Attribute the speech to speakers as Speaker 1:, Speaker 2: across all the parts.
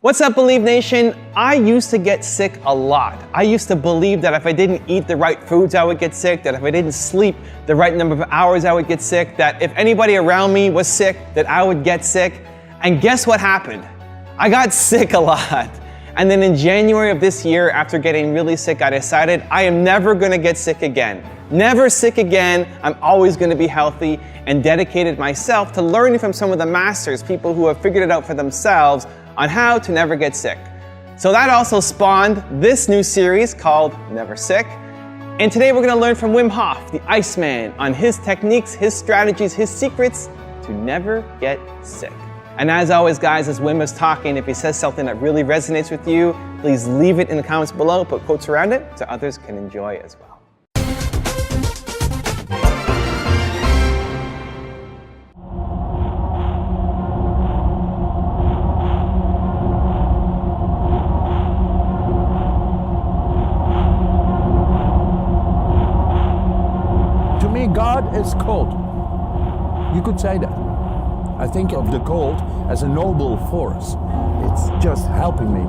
Speaker 1: What's up, Believe Nation? I used to get sick a lot. I used to believe that if I didn't eat the right foods, I would get sick, that if I didn't sleep the right number of hours, I would get sick, that if anybody around me was sick, that I would get sick. And guess what happened? I got sick a lot. And then in January of this year, after getting really sick, I decided I am never gonna get sick again. Never sick again. I'm always gonna be healthy, and dedicated myself to learning from some of the masters, people who have figured it out for themselves on how to never get sick. So that also spawned this new series called Never Sick. And today we're gonna learn from Wim Hof, the Iceman, on his techniques, his strategies, his secrets to never get sick. And as always, guys, as Wim is talking, if he says something that really resonates with you, please leave it in the comments below, put quotes around it so others can enjoy as well.
Speaker 2: To me, God is cold. You could say that. I think of the cold as a noble force. It's just helping me.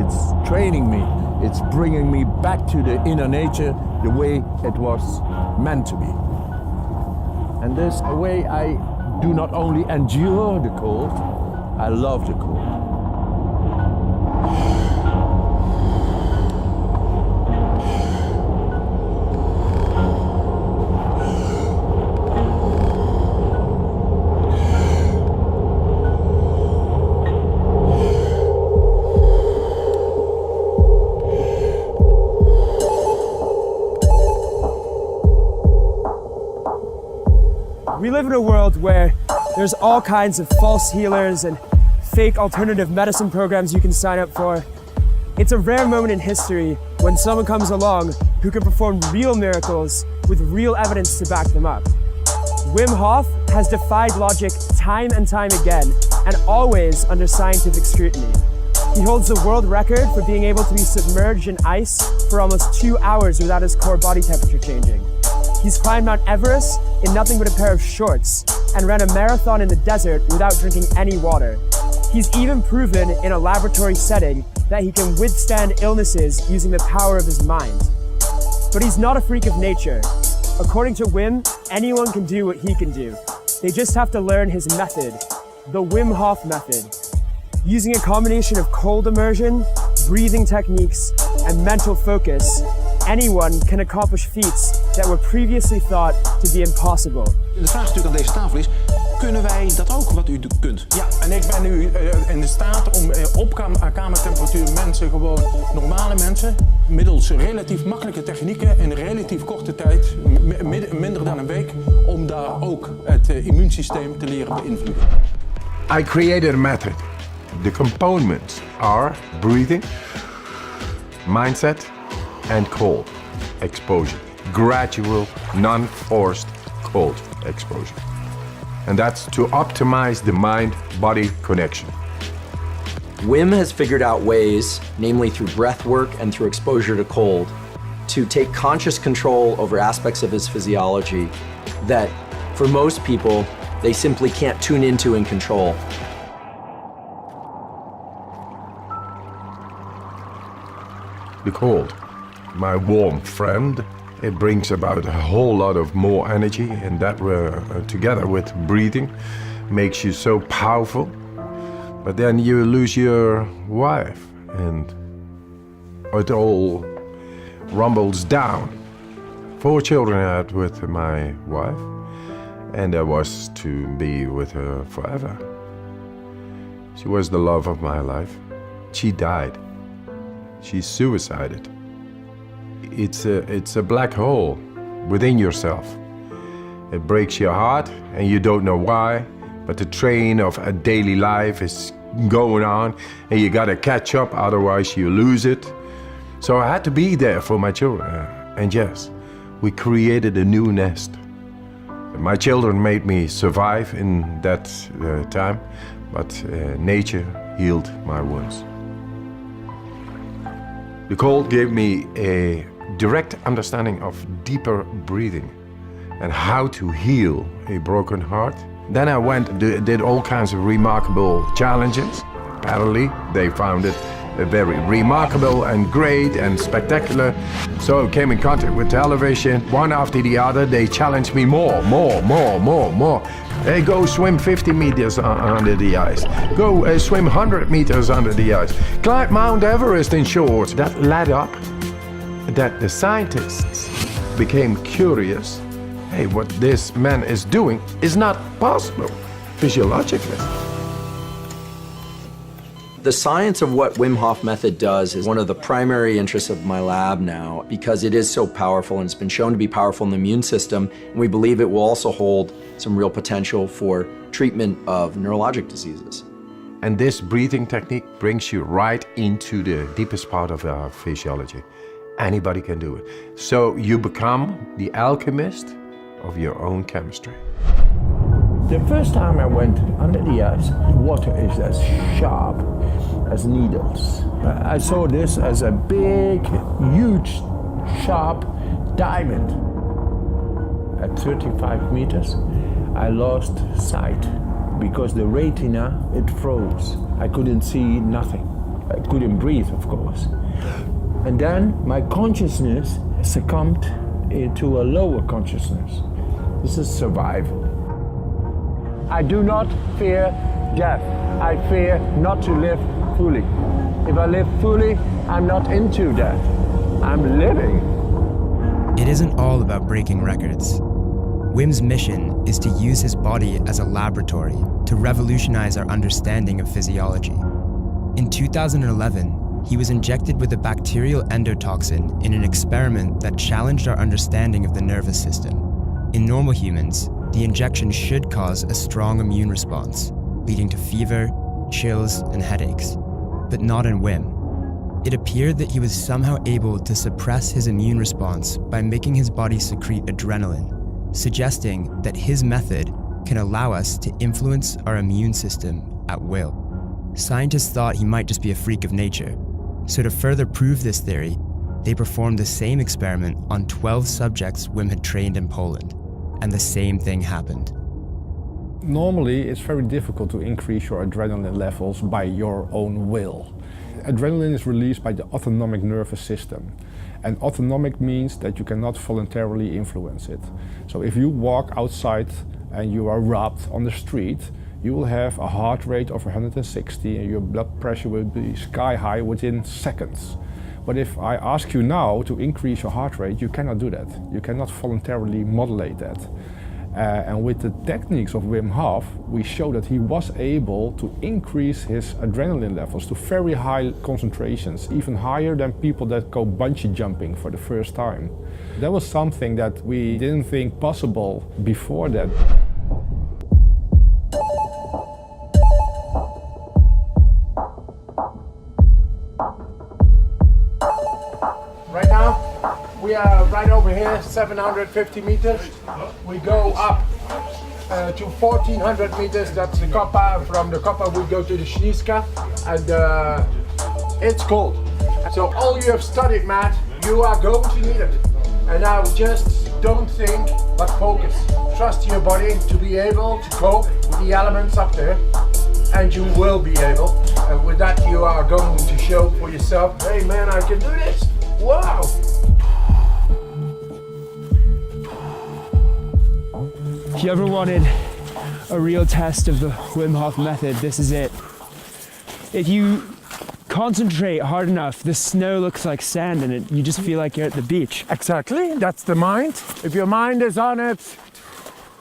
Speaker 2: It's training me. It's bringing me back to the inner nature the way it was meant to be. And this a way I do not only endure the cold, I love the cold.
Speaker 3: We live in a world where there's all kinds of false healers and fake alternative medicine programs you can sign up for. It's a rare moment in history when someone comes along who can perform real miracles with real evidence to back them up. Wim Hof has defied logic time and time again, and always under scientific scrutiny. He holds the world record for being able to be submerged in ice for almost 2 hours without his core body temperature changing. He's climbed Mount Everest in nothing but a pair of shorts and ran a marathon in the desert without drinking any water. He's even proven in a laboratory setting that he can withstand illnesses using the power of his mind. But he's not a freak of nature. According to Wim, anyone can do what he can do. They just have to learn his method, the Wim Hof Method. Using a combination of cold immersion, breathing techniques, and mental focus, anyone can accomplish feats that were previously thought to be impossible.
Speaker 4: De vraag natuurlijk aan deze tafel is, kunnen wij dat ook wat u kunt? Ja, en ik ben nu in de staat om op kamertemperatuur mensen, gewoon normale mensen, middels relatief makkelijke technieken in een relatief korte tijd, minder dan een week, om daar ook het immuunsysteem te leren beïnvloeden.
Speaker 5: I created a method. The components are breathing, mindset, and cold exposure. Gradual, non-forced cold exposure. And that's to optimize the mind-body connection.
Speaker 6: Wim has figured out ways, namely through breath work and through exposure to cold, to take conscious control over aspects of his physiology that, for most people, they simply can't tune into and control.
Speaker 5: The cold, my warm friend, it brings about a whole lot of more energy, and that together with breathing makes you so powerful. But then you lose your wife and it all rumbles down. 4 children I had with my wife, and I was to be with her forever. She was the love of my life. She died. She suicided. It's a black hole within yourself. It breaks your heart and you don't know why, but the train of a daily life is going on and you gotta catch up, otherwise you lose it. So I had to be there for my children. And yes, we created a new nest. My children made me survive in that time, but nature healed my wounds. The cold gave me a direct understanding of deeper breathing and how to heal a broken heart. Then I went, did all kinds of remarkable challenges, Apparently, they found it very remarkable and great and spectacular. So I came in contact with television. One after the other, they challenged me more. Hey, go swim 50 meters under the ice. Go swim 100 meters under the ice. Climb Mount Everest in short. That led up that the scientists became curious. Hey, what this man is doing is not possible physiologically.
Speaker 6: The science of what Wim Hof Method does is one of the primary interests of my lab now because it is so powerful and it's been shown to be powerful in the immune system. And we believe it will also hold some real potential for treatment of neurologic diseases.
Speaker 5: And this breathing technique brings you right into the deepest part of our physiology. Anybody can do it. So you become the alchemist of your own chemistry.
Speaker 2: The first time I went under the ice, water is as sharp as needles. I saw this as a big, huge, sharp diamond. At 35 meters, I lost sight because the retina, it froze. I couldn't see nothing. I couldn't breathe, of course. And then my consciousness succumbed into a lower consciousness. This is survival. I do not fear death. I fear not to live fully. If I live fully, I'm not into death. I'm living.
Speaker 7: It isn't all about breaking records. Wim's mission is to use his body as a laboratory to revolutionize our understanding of physiology. In 2011, he was injected with a bacterial endotoxin in an experiment that challenged our understanding of the nervous system. In normal humans, the injection should cause a strong immune response, leading to fever, chills, and headaches, but not in Wim. It appeared that he was somehow able to suppress his immune response by making his body secrete adrenaline, suggesting that his method can allow us to influence our immune system at will. Scientists thought he might just be a freak of nature, so to further prove this theory, they performed the same experiment on 12 subjects Wim had trained in Poland. And the same thing happened.
Speaker 8: Normally, it's very difficult to increase your adrenaline levels by your own will. Adrenaline is released by the autonomic nervous system. And autonomic means that you cannot voluntarily influence it. So if you walk outside and you are robbed on the street, you will have a heart rate of 160 and your blood pressure will be sky high within seconds. But if I ask you now to increase your heart rate, you cannot do that. You cannot voluntarily modulate that. And with the techniques of Wim Hof, we show that he was able to increase his adrenaline levels to very high concentrations, even higher than people that go bungee jumping for the first time. That was something that we didn't think possible before that.
Speaker 4: Right now, we are right over here, 750 meters. We go up to 1400 meters, that's the Koppa. From the Koppa we go to the Śliska, and it's cold. So all you have studied, Matt, you are going to need it. And now just don't think, but focus. Trust your body to be able to cope with the elements up there, and you will be able. And with that you are going to show for yourself, hey man, I can do this. Wow!
Speaker 3: If you ever wanted a real test of the Wim Hof method, this is it. If you concentrate hard enough, the snow looks like sand and you just feel like you're at the beach.
Speaker 4: Exactly, that's the mind. If your mind is on it,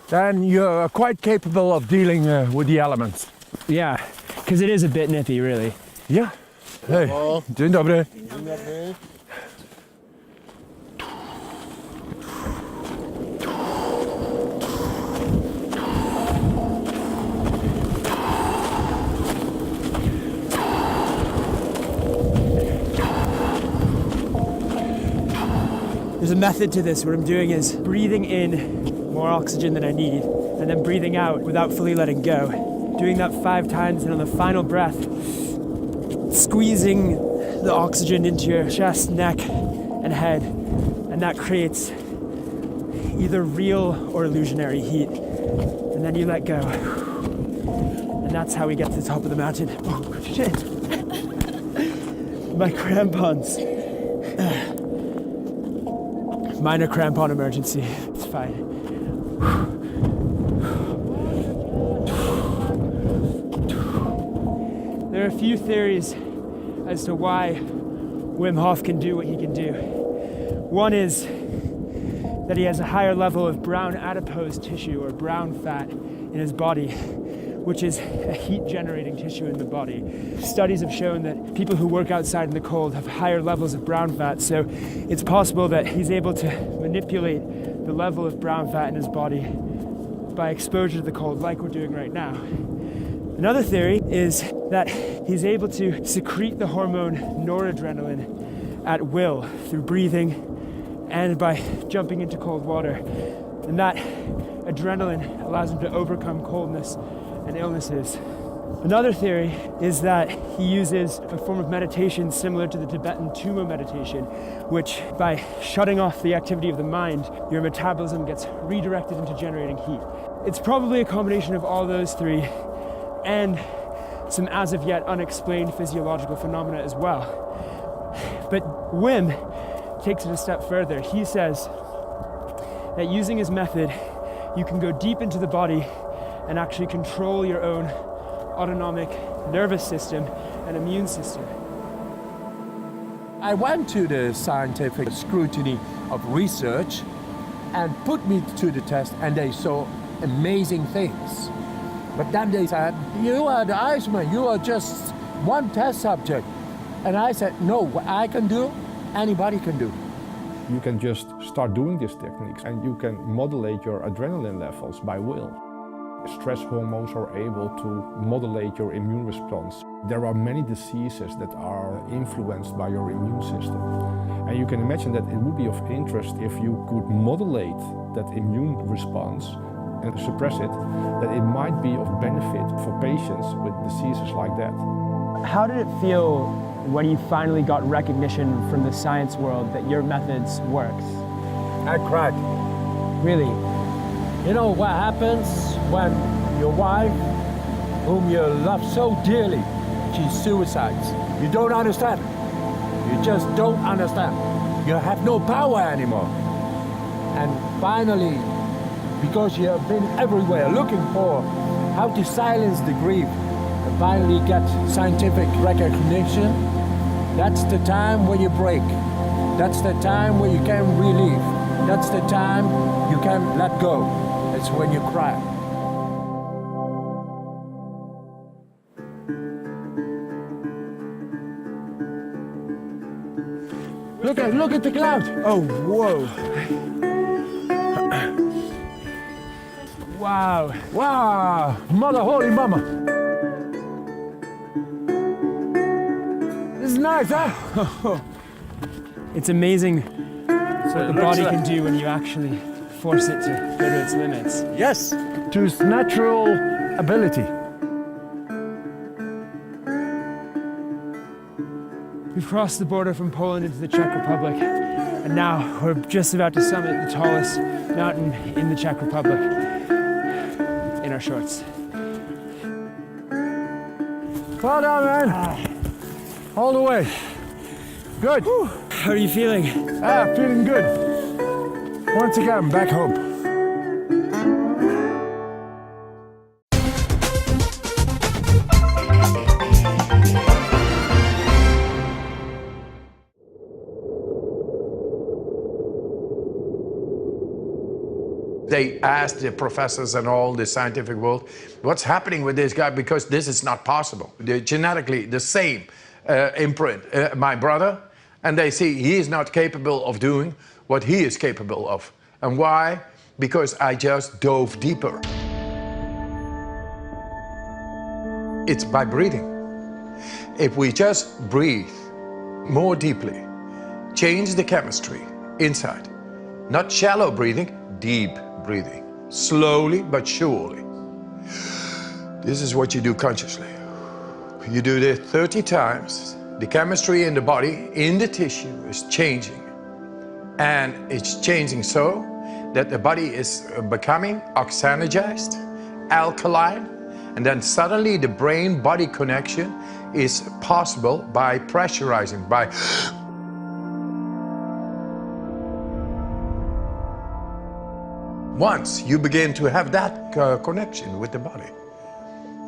Speaker 4: then you're quite capable of dealing with the elements.
Speaker 3: Yeah, because it is a bit nippy, really.
Speaker 4: Yeah. Hey, dzień dobry.
Speaker 3: There's a method to this. What I'm doing is breathing in more oxygen than I need, and then breathing out without fully letting go. Doing that 5 times, and on the final breath, squeezing the oxygen into your chest, neck, and head. And that creates either real or illusionary heat. And then you let go. And And that's how we get to the top of the mountain. Oh, shit. My crampons. Minor crampon emergency. It's fine. There are a few theories as to why Wim Hof can do what he can do. One is that he has a higher level of brown adipose tissue or brown fat in his body, which is a heat-generating tissue in the body. Studies have shown that people who work outside in the cold have higher levels of brown fat, so it's possible that he's able to manipulate the level of brown fat in his body by exposure to the cold, like we're doing right now. Another theory is that he's able to secrete the hormone noradrenaline at will through breathing and by jumping into cold water. And that adrenaline allows him to overcome coldness and illnesses. Another theory is that he uses a form of meditation similar to the Tibetan Tummo meditation, which by shutting off the activity of the mind, your metabolism gets redirected into generating heat. It's probably a combination of all those three and some as of yet unexplained physiological phenomena as well. But Wim takes it a step further. He says that using his method, you can go deep into the body and actually control your own autonomic nervous system and immune system.
Speaker 2: I went to the scientific scrutiny of research and put me to the test, and they saw amazing things. But then they said, you are the Iceman, you are just one test subject. And I said, no, what I can do, anybody can do.
Speaker 8: You can just start doing these techniques and you can modulate your adrenaline levels by will. Stress hormones are able to modulate your immune response. There are many diseases that are influenced by your immune system. And you can imagine that it would be of interest if you could modulate that immune response and suppress it, that it might be of benefit for patients with diseases like that.
Speaker 3: How did it feel when you finally got recognition from the science world that your methods worked?
Speaker 2: I cried.
Speaker 3: Really?
Speaker 2: You know what happens when your wife, whom you love so dearly, she suicides? You don't understand. You just don't understand. You have no power anymore. And finally, because you have been everywhere looking for how to silence the grief, and finally get scientific recognition, that's the time when you break. That's the time when you can relieve. That's the time you can let go. It's when you cry. Look at the cloud.
Speaker 3: Oh, whoa. Wow.
Speaker 2: Wow, mother holy mama. This is nice, huh?
Speaker 3: It's amazing what the body can do when you actually force it to go to its limits.
Speaker 2: Yes, to its natural ability.
Speaker 3: We've crossed the border from Poland into the Czech Republic, and now we're just about to summit the tallest mountain in the Czech Republic in our shorts.
Speaker 2: Well done, man. All the way. Good.
Speaker 3: Whew. How are you feeling?
Speaker 2: Feeling good. Once again, back home.
Speaker 5: They asked the professors and all the scientific world, what's happening with this guy? Because this is not possible. They're genetically the same imprint, my brother, and they see he is not capable of doing what he is capable of. And why? Because I just dove deeper. It's by breathing. If we just breathe more deeply, change the chemistry inside, not shallow breathing, deep breathing, slowly but surely. This is what you do consciously. You do this 30 times. The chemistry in the body, in the tissue, is changing. And it's changing so that the body is becoming oxygenized, alkaline, And then suddenly the brain-body connection is possible by pressurizing, by once you begin to have that connection with the body,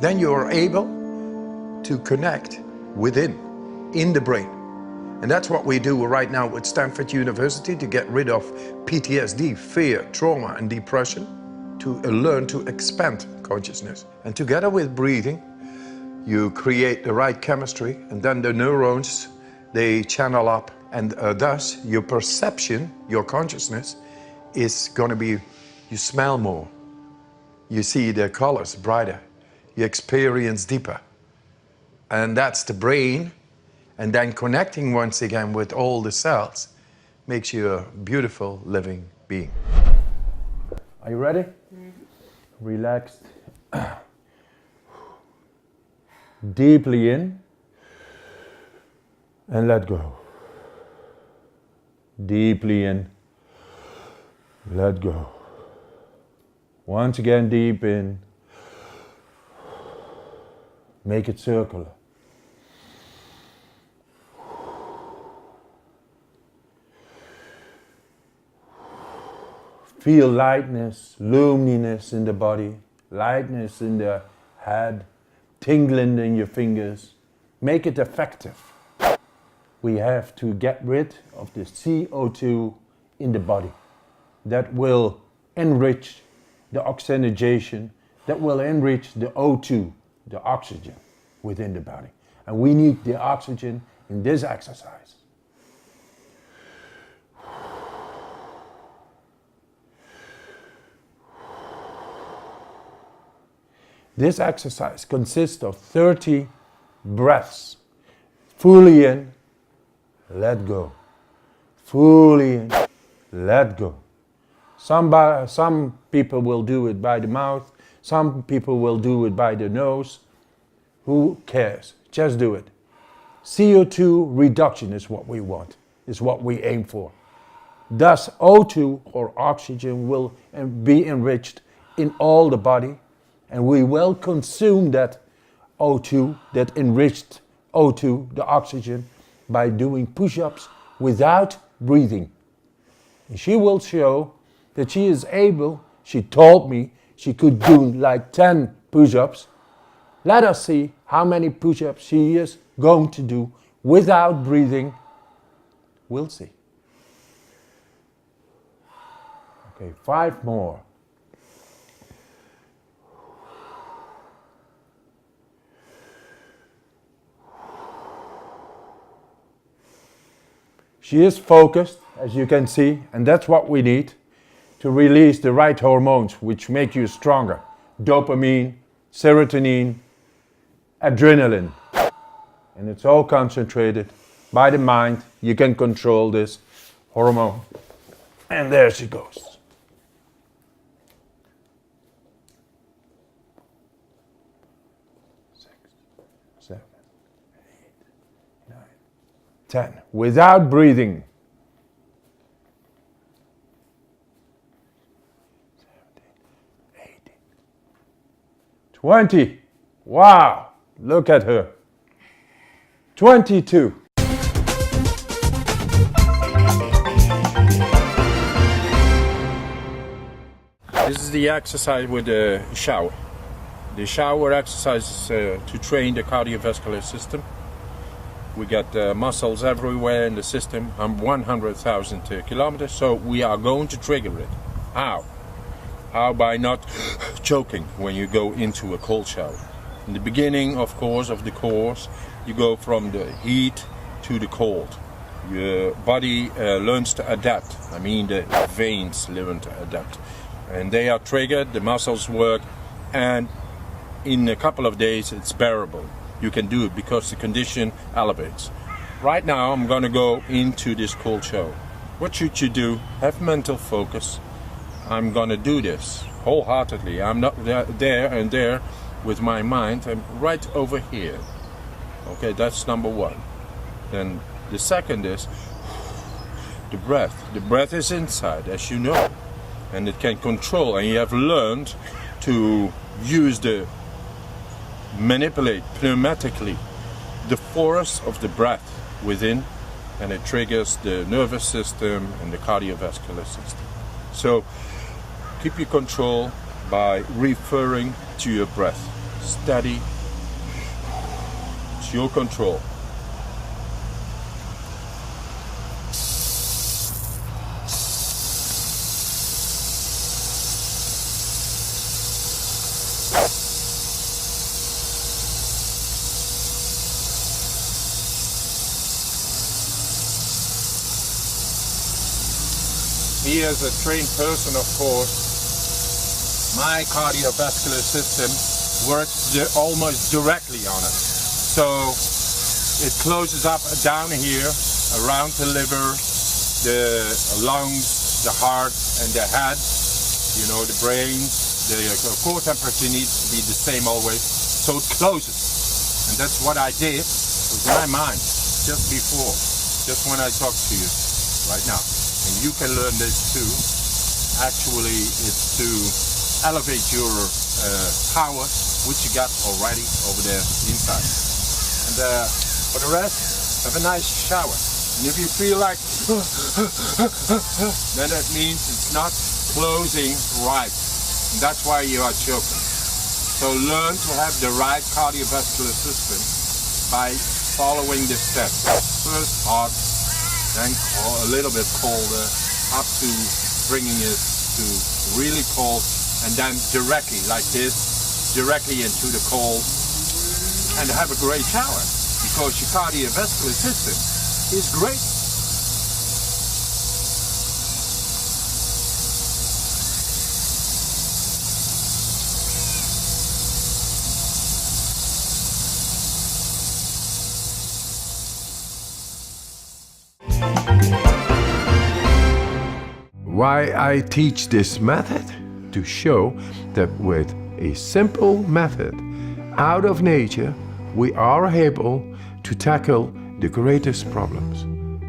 Speaker 5: then you are able to connect within, in the brain. And that's what we do right now with Stanford University to get rid of PTSD, fear, trauma, and depression, to learn to expand consciousness. And together with breathing, you create the right chemistry, and then the neurons, they channel up, and thus your perception, your consciousness, is going to be, you smell more, you see the colors brighter, you experience deeper. And that's the brain. And then connecting once again with all the cells makes you a beautiful living being.
Speaker 2: Are you ready? Relaxed. Deeply in and let go. Deeply in, let go. Once again, deep in. Make it circular. Feel lightness, luminous in the body, lightness in the head, tingling in your fingers. Make it effective. We have to get rid of the CO2 in the body. That will enrich the oxygenation, that will enrich the O2, the oxygen within the body. And we need the oxygen in this exercise. This exercise consists of 30 breaths. Fully in, let go. Fully in, let go. Some people will do it by the mouth. Some people will do it by the nose. Who cares? Just do it. CO2 reduction is what we want, is what we aim for. Thus, O2 or oxygen will be enriched in all the body, and we will consume that O2, that enriched O2, the oxygen, by doing push-ups without breathing. And she will show that she is able, she told me she could do like 10 push-ups. Let us see how many push-ups she is going to do without breathing. We'll see. Okay, 5 more. She is focused, as you can see, and that's what we need to release the right hormones which make you stronger. Dopamine, serotonin, adrenaline. And it's all concentrated by the mind. You can control this hormone. And there she goes. 6, 7, 8, 9, 10. Without breathing. 17, 18, 20. Wow, look at her. 22.
Speaker 4: This is the exercise with the shower. The shower exercise is to train the cardiovascular system. We got muscles everywhere in the system. I'm 100,000 kilometers, so we are going to trigger it. How? How? By not choking when you go into a cold shower. In the beginning, of course, of the course, you go from the heat to the cold. Your body learns to adapt. I mean, the veins learn to adapt. And they are triggered, the muscles work, and in a couple of days it's bearable. You can do it because the condition elevates. Right now I'm going to go into this cold shower. What should you do? Have mental focus. I'm going to do this wholeheartedly. I'm not there with my mind. I'm right over here. Okay, that's number one. Then the second is the breath. The breath is inside, as you know, and it can control, and you have learned to use the
Speaker 5: manipulate pneumatically the force of the breath within, and it triggers the nervous system and the cardiovascular system. So keep your control by referring to your breath. Steady. It's your control. Me as a trained person, of course, my cardiovascular system works almost directly on it. So it closes up down here around the liver, the lungs, the heart and the head, you know, the brain. The core temperature needs to be the same always, so it closes. And that's what I did with my mind just before, just when I talked to you right now. And you can learn this too. Actually, it's to elevate your power, which you got already over there inside. And for the rest, have a nice shower. And if you feel like, then that means it's not closing right. And that's why you are choking. So learn to have the right cardiovascular system by following the steps. First hot, then a little bit colder, up to bringing it to really cold, and then directly like this, directly into the cold, and have a great shower, because your cardiovascular system is great. Why I teach this method? To show that with a simple method out of nature, we are able to tackle the greatest problems,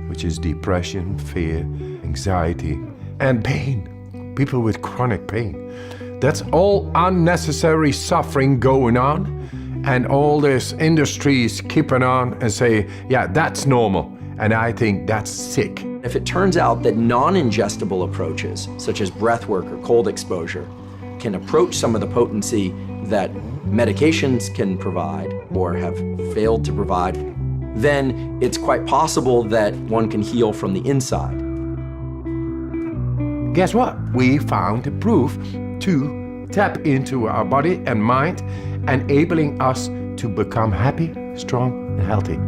Speaker 5: which is depression, fear, anxiety, and pain. People with chronic pain. That's all unnecessary suffering going on, and all this industry is keeping on and say, yeah, that's normal. And I think that's sick.
Speaker 6: If it turns out that non-ingestible approaches, such as breath work or cold exposure, can approach some of the potency that medications can provide or have failed to provide, then it's quite possible that one can heal from the inside.
Speaker 5: Guess what? We found the proof to tap into our body and mind, enabling us to become happy, strong, and healthy.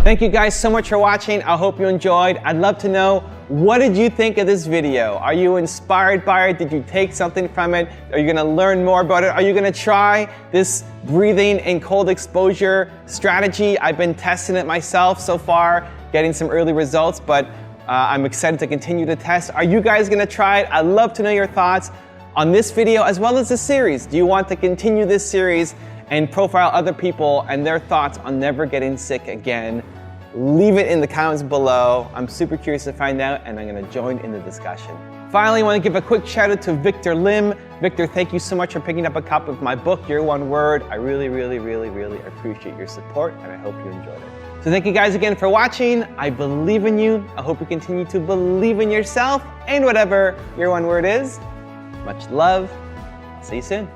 Speaker 1: Thank you guys so much for watching. I hope you enjoyed. I'd love to know, what did you think of this video? Are you inspired by it? Did you take something from it? Are you gonna learn more about it? Are you gonna try this breathing and cold exposure strategy? I've been testing it myself so far, getting some early results, but I'm excited to continue to test. Are you guys gonna try it? I'd love to know your thoughts on this video as well as the series. Do you want to continue this series and profile other people and their thoughts on never getting sick again? Leave it in the comments below. I'm super curious to find out, and I'm gonna join in the discussion. Finally, I wanna give a quick shout out to Victor Lim. Victor, thank you so much for picking up a copy of my book, Your One Word. I really, really, really, really appreciate your support, and I hope you enjoyed it. So thank you guys again for watching. I believe in you. I hope you continue to believe in yourself and whatever your one word is. Much love. See you soon.